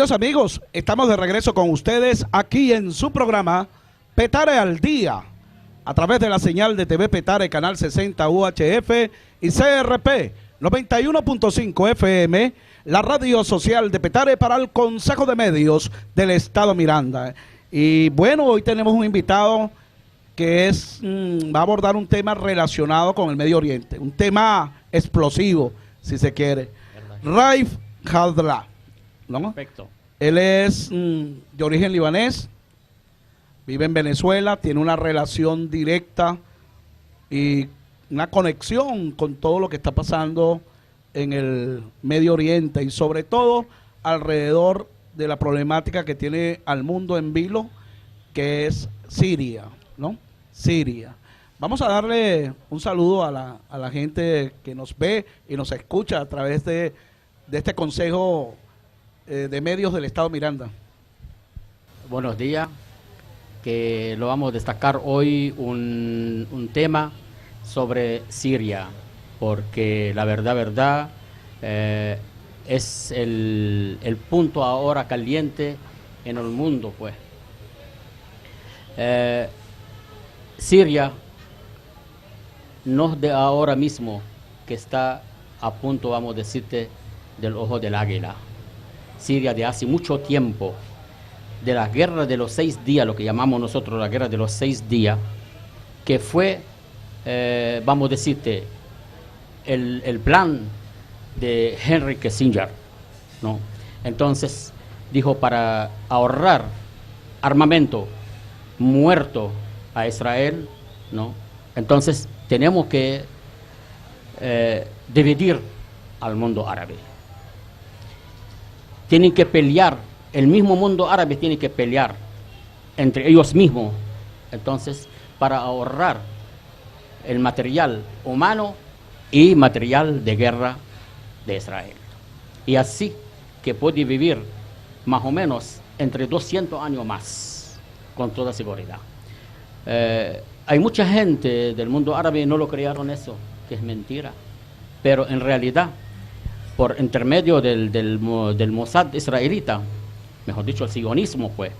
Queridos amigos, estamos de regreso con ustedes aquí en su programa Petare al Día, a través de la señal de TV Petare, Canal 60 UHF y CRP 91.5 FM, la radio social de Petare para el Consejo de Medios del Estado Miranda. Y bueno, hoy tenemos un invitado que va a abordar un tema relacionado con el Medio Oriente, un tema explosivo, si se quiere. Raif Hadla, ¿no? Perfecto. Él es de origen libanés, vive en Venezuela, tiene una relación directa y una conexión con todo lo que está pasando en el Medio Oriente y sobre todo alrededor de la problemática que tiene al mundo en vilo, que es Siria, ¿no? Siria. Vamos a darle un saludo a la gente que nos ve y nos escucha a través de este Consejo de Medios del Estado Miranda. Buenos días, que lo vamos a destacar hoy un tema sobre Siria, porque la verdad, es el punto ahora caliente en el mundo, pues. Siria no es de ahora mismo que está a punto, vamos a decirte, del ojo del águila. Siria de hace mucho tiempo, de la guerra de los 6 días, lo que llamamos nosotros la guerra de los 6 días, que fue, vamos a decirte, el plan de Henry Kissinger, ¿no? Entonces dijo, para ahorrar armamento muerto a Israel, ¿no? Entonces tenemos que dividir al mundo árabe. Tienen que pelear, el mismo mundo árabe tiene que pelear entre ellos mismos, entonces, para ahorrar el material humano y material de guerra de Israel. Y así que puede vivir más o menos entre 200 años más, con toda seguridad. Hay mucha gente del mundo árabe que no lo creyeron eso, que es mentira, pero en realidad, por intermedio del Mossad israelita, mejor dicho, el sionismo, pues.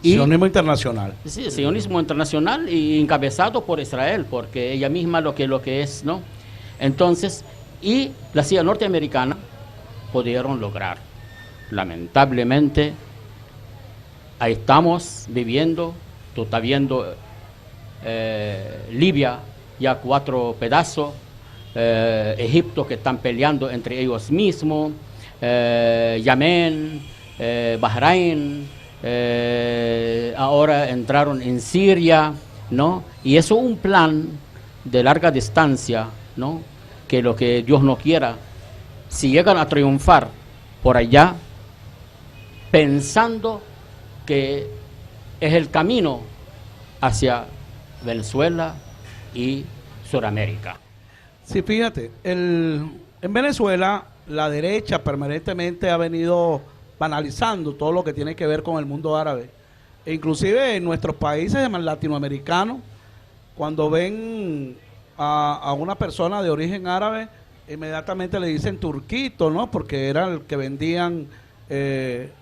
Sionismo internacional. Sí, el sionismo internacional y encabezado por Israel, porque ella misma lo que es, ¿no? Entonces, y la CIA norteamericana pudieron lograr. Lamentablemente, ahí estamos viviendo, tú estás viendo Libia ya 4 pedazos, Egipto que están peleando entre ellos mismos, Yemen, Bahrein, ahora entraron en Siria, ¿no? Y eso es un plan de larga distancia, ¿no? Que lo que Dios no quiera, si llegan a triunfar por allá, pensando que es el camino hacia Venezuela y Sudamérica. Sí, fíjate, en Venezuela la derecha permanentemente ha venido banalizando todo lo que tiene que ver con el mundo árabe. E inclusive en nuestros países latinoamericanos, cuando ven a una persona de origen árabe, inmediatamente le dicen turquito, ¿no? Porque era el que vendían, eran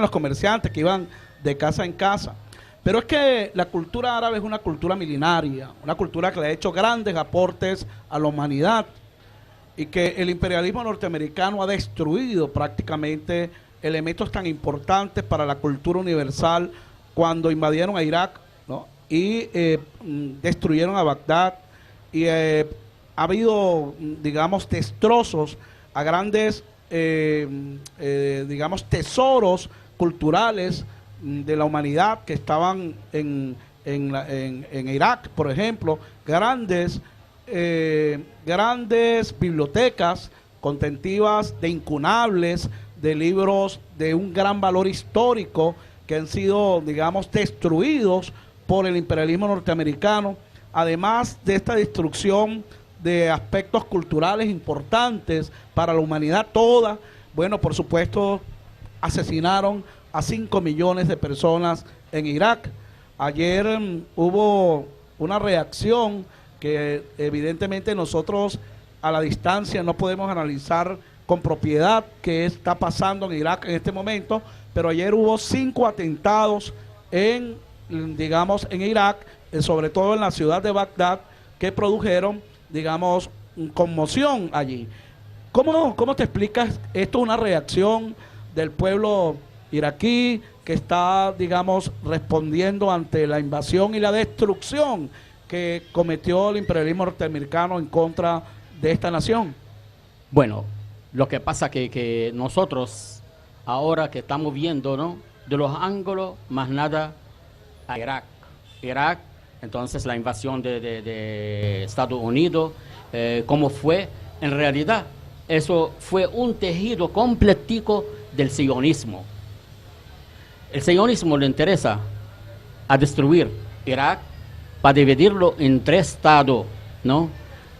los comerciantes que iban de casa en casa. Pero es que la cultura árabe es una cultura milenaria, una cultura que le ha hecho grandes aportes a la humanidad y que el imperialismo norteamericano ha destruido prácticamente elementos tan importantes para la cultura universal cuando invadieron a Irak, ¿no? Y destruyeron a Bagdad y ha habido, digamos, destrozos a grandes, tesoros culturales de la humanidad que estaban en Irak, por ejemplo, grandes bibliotecas contentivas de incunables, de libros de un gran valor histórico que han sido, digamos, destruidos por el imperialismo norteamericano, además de esta destrucción de aspectos culturales importantes para la humanidad toda. Bueno, por supuesto, asesinaron a 5 millones de personas en Irak. Ayer hubo una reacción que evidentemente nosotros a la distancia no podemos analizar con propiedad que está pasando en Irak en este momento, pero ayer hubo 5 atentados en, digamos, en Irak, sobre todo en la ciudad de Bagdad, que produjeron, digamos, conmoción allí. ¿Cómo te explicas esto? Una reacción del pueblo iraquí que está, digamos, respondiendo ante la invasión y la destrucción que cometió el imperialismo norteamericano en contra de esta nación. Bueno, lo que pasa que nosotros, ahora que estamos viendo, ¿no?, de los ángulos, más nada a Irak, entonces la invasión de Estados Unidos, cómo fue, en realidad, eso fue un tejido completico del sionismo. El sionismo le interesa a destruir Irak para dividirlo en 3 estados, ¿no?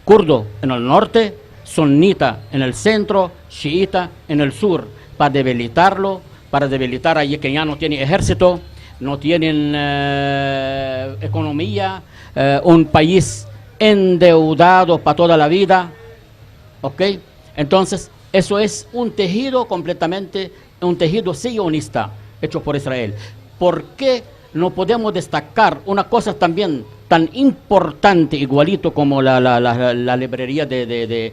Kurdo en el norte, sunita en el centro, chiita en el sur, para debilitar allí que ya no tiene ejército, no tienen economía, un país endeudado para toda la vida, ¿ok? Entonces, eso es un tejido completamente, un tejido sionista hecho por Israel. ¿Por qué no podemos destacar una cosa también tan importante, igualito como la librería de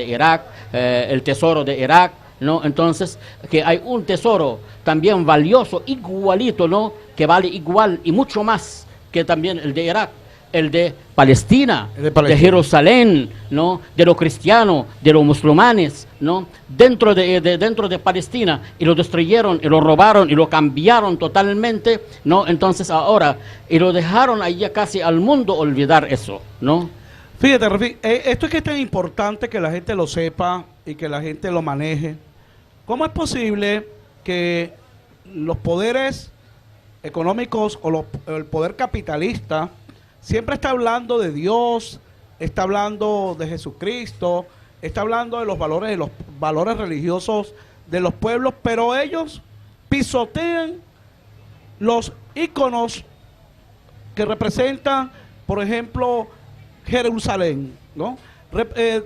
Irak, el tesoro de Irak, ¿no? Entonces, que hay un tesoro también valioso, igualito, ¿no?, que vale igual y mucho más que también el de Irak, el de Palestina, de Jerusalén, ¿no?, de los cristianos, de los musulmanes, ¿no?, dentro de Palestina, y lo destruyeron, y lo robaron, y lo cambiaron totalmente, ¿no? Entonces ahora, y lo dejaron ahí casi al mundo olvidar eso, ¿no? Fíjate, Rafi, esto es que es tan importante que la gente lo sepa y que la gente lo maneje. ¿Cómo es posible que los poderes económicos o el poder capitalista siempre está hablando de Dios, está hablando de Jesucristo, está hablando de los valores religiosos de los pueblos, pero ellos pisotean los íconos que representan, por ejemplo, Jerusalén, ¿no?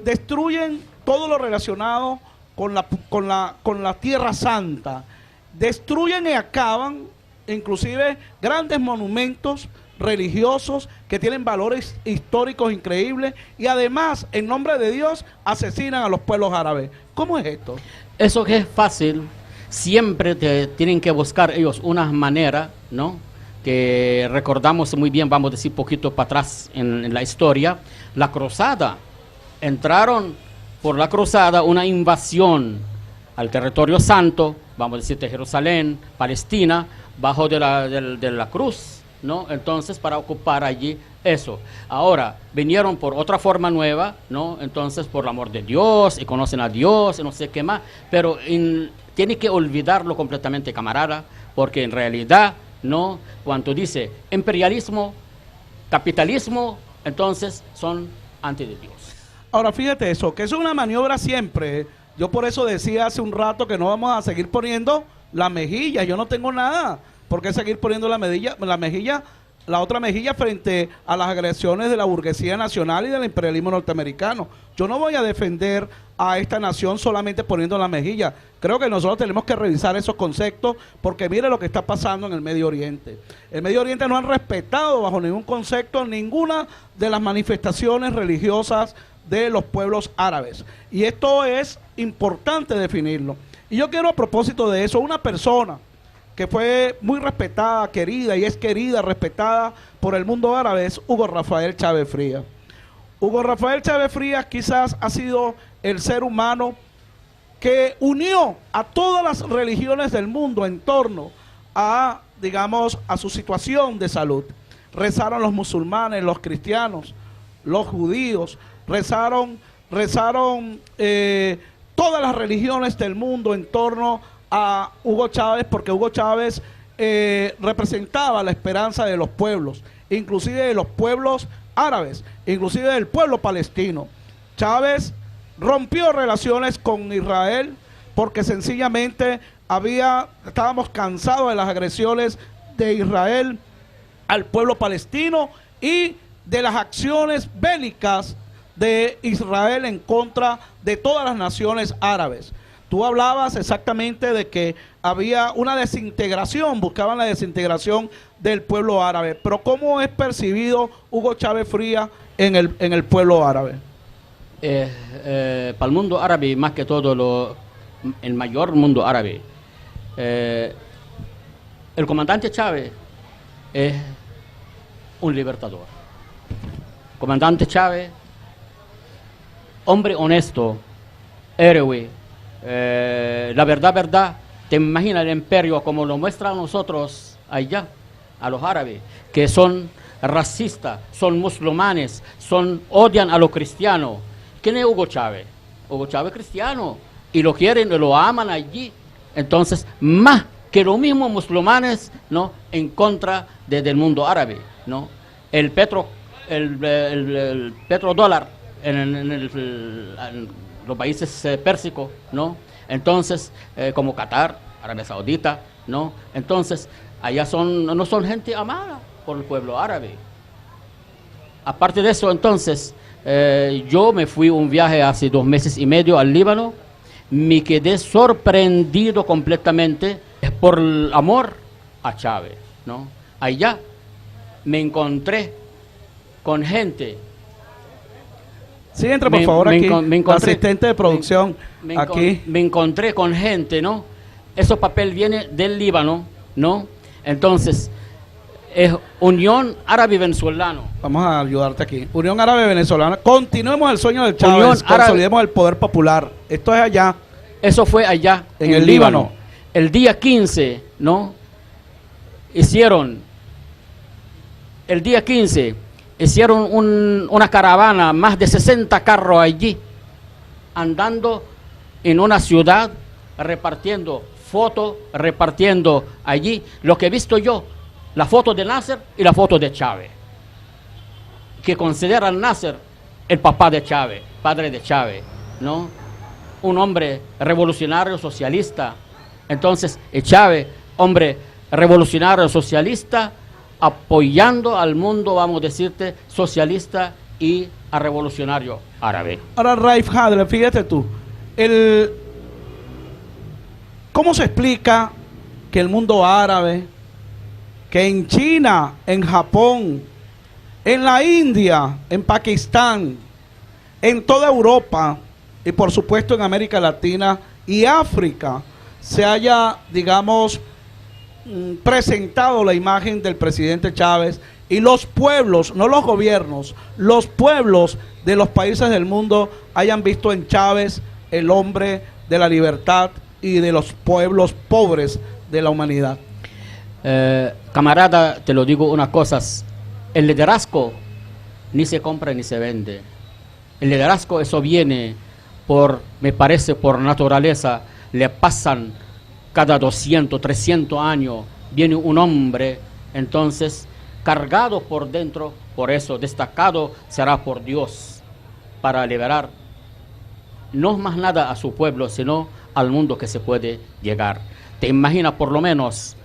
Destruyen todo lo relacionado con la Tierra Santa, destruyen y acaban inclusive grandes monumentos religiosos que tienen valores históricos increíbles, y además, en nombre de Dios, asesinan a los pueblos árabes. ¿Cómo es esto? Eso que es fácil, siempre tienen que buscar ellos una manera, ¿no?, que recordamos muy bien, vamos a decir poquito para atrás en la historia, la cruzada. Entraron por la cruzada una invasión al territorio santo, vamos a decir de Jerusalén, Palestina, bajo de la cruz, ¿no? Entonces, para ocupar allí eso. Ahora, vinieron por otra forma nueva, ¿no? Entonces, por el amor de Dios, y conocen a Dios, y no sé qué más, pero tiene que olvidarlo completamente, camarada, porque en realidad, ¿no?, cuando dice imperialismo, capitalismo, entonces son anti de Dios. Ahora, fíjate eso, que es una maniobra siempre. Yo por eso decía hace un rato que no vamos a seguir poniendo la mejilla. Yo no tengo nada por qué seguir poniendo la otra mejilla frente a las agresiones de la burguesía nacional y del imperialismo norteamericano. Yo no voy a defender a esta nación solamente poniendo la mejilla. Creo que nosotros tenemos que revisar esos conceptos, porque mire lo que está pasando en el Medio Oriente. El Medio Oriente no han respetado bajo ningún concepto ninguna de las manifestaciones religiosas de los pueblos árabes. Y esto es importante definirlo. Y yo quiero, a propósito de eso, una persona que fue muy respetada, querida, y es querida, respetada por el mundo árabe, es Hugo Rafael Chávez Frías. Hugo Rafael Chávez Frías quizás ha sido el ser humano que unió a todas las religiones del mundo en torno a, digamos, a su situación de salud. Rezaron los musulmanes, los cristianos, los judíos, rezaron todas las religiones del mundo en torno a Hugo Chávez, porque Hugo Chávez representaba la esperanza de los pueblos, inclusive de los pueblos árabes, inclusive del pueblo palestino. Chávez rompió relaciones con Israel porque sencillamente estábamos cansados de las agresiones de Israel al pueblo palestino y de las acciones bélicas de Israel en contra de todas las naciones árabes. Tú hablabas exactamente de que había una desintegración, buscaban la desintegración del pueblo árabe. Pero ¿cómo es percibido Hugo Chávez Frías en el pueblo árabe? Para el mundo árabe, más que todo el mayor mundo árabe, el comandante Chávez es un libertador. Comandante Chávez, hombre honesto, héroe. La verdad, te imaginas el imperio como lo muestra a nosotros allá, a los árabes, que son racistas, son musulmanes, odian a los cristianos. ¿Quién es Hugo Chávez? Hugo Chávez es cristiano y lo quieren y lo aman allí. Entonces, más que los mismos musulmanes, ¿no?, en contra del mundo árabe, ¿no? El petrodólar en los países pérsicos, ¿no? Entonces, como Qatar, Arabia Saudita, ¿no? Entonces, allá no son gente amada por el pueblo árabe. Aparte de eso, entonces, yo me fui un viaje hace 2 meses y medio al Líbano. Me quedé sorprendido completamente por el amor a Chávez, ¿no? Allá me encontré con gente. Sí, entra por favor aquí, asistente de producción, aquí. Me encontré con gente, ¿no? Esos papeles vienen del Líbano, ¿no? Entonces, es Unión Árabe Venezolano. Vamos a ayudarte aquí. Unión Árabe Venezolana. Continuemos el sueño del Chávez, consolidemos el poder popular. Esto es allá. Eso fue allá, en el Líbano. El día 15, ¿no? Hicieron una caravana, más de 60 carros allí, andando en una ciudad, repartiendo fotos, repartiendo allí. Lo que he visto yo, la foto de Nasser y la foto de Chávez, que consideran Nasser el papá de Chávez, padre de Chávez, ¿no? Un hombre revolucionario socialista. Entonces, Chávez, hombre revolucionario socialista, apoyando al mundo, vamos a decirte, socialista y a revolucionario árabe. Ahora, Raif Hadler, fíjate tú, ¿cómo se explica que el mundo árabe, que en China, en Japón, en la India, en Pakistán, en toda Europa y por supuesto en América Latina y África, se haya, digamos, presentado la imagen del presidente Chávez y los pueblos, no los gobiernos, los pueblos de los países del mundo hayan visto en Chávez el hombre de la libertad y de los pueblos pobres de la humanidad? Camarada, te lo digo unas cosas. El liderazgo ni se compra ni se vende. El liderazgo, eso viene me parece, por naturaleza. Le pasan cada 200, 300 años, viene un hombre, entonces, cargado por dentro, por eso, destacado será por Dios, para liberar, no más nada a su pueblo, sino al mundo que se puede llegar. Te imaginas, por lo menos,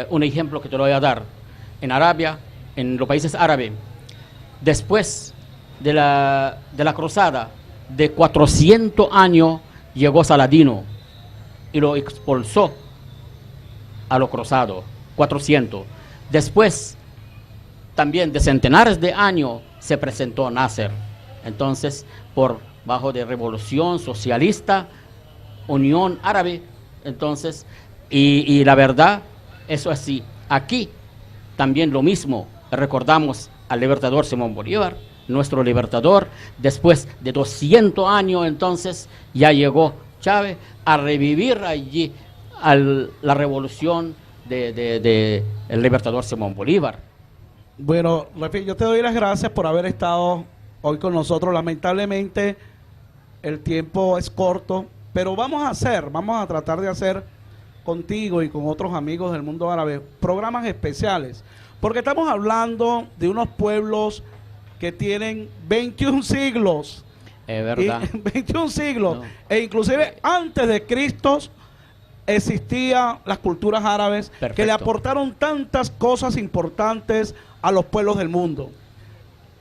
un ejemplo que te lo voy a dar. En Arabia, en los países árabes, después de la cruzada de 400 años, llegó Saladino y lo expulsó a los cruzados, 400. Después, también de centenares de años, se presentó Nasser. Entonces, bajo de revolución socialista, Unión Árabe, entonces, y la verdad, eso así. Aquí, también lo mismo, recordamos al libertador Simón Bolívar, nuestro libertador. Después de 200 años, entonces, ya llegó Chávez a revivir allí la revolución del libertador Simón Bolívar. Bueno, Rafi, yo te doy las gracias por haber estado hoy con nosotros. Lamentablemente el tiempo es corto, pero vamos a tratar de hacer contigo y con otros amigos del mundo árabe programas especiales, porque estamos hablando de unos pueblos que tienen 21 siglos. Es verdad. 21 siglos. No. E inclusive antes de Cristo existían las culturas árabes. Perfecto. Que le aportaron tantas cosas importantes a los pueblos del mundo.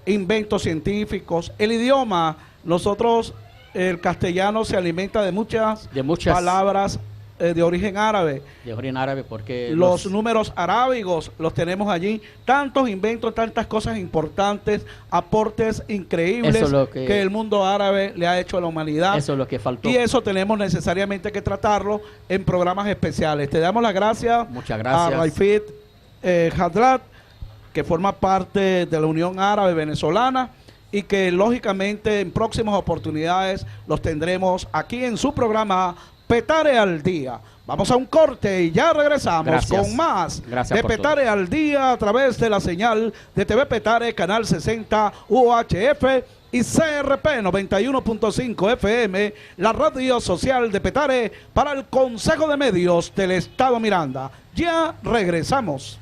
inventos científicos, el idioma. Nosotros, el castellano se alimenta de muchas palabras de origen árabe. De origen árabe, porque los números arábigos los tenemos allí. Tantos inventos, tantas cosas importantes, aportes increíbles que el mundo árabe le ha hecho a la humanidad. Eso es lo que faltó. Y eso tenemos necesariamente que tratarlo en programas especiales. Te damos las gracias. Muchas gracias. A Raifit Hadrat, que forma parte de la Unión Árabe Venezolana y que lógicamente en próximas oportunidades los tendremos aquí en su programa Petare al Día. Vamos a un corte y ya regresamos con más de Petare al Día a través de la señal de TV Petare, Canal 60 UHF y CRP 91.5 FM, la radio social de Petare para el Consejo de Medios del Estado Miranda. Ya regresamos.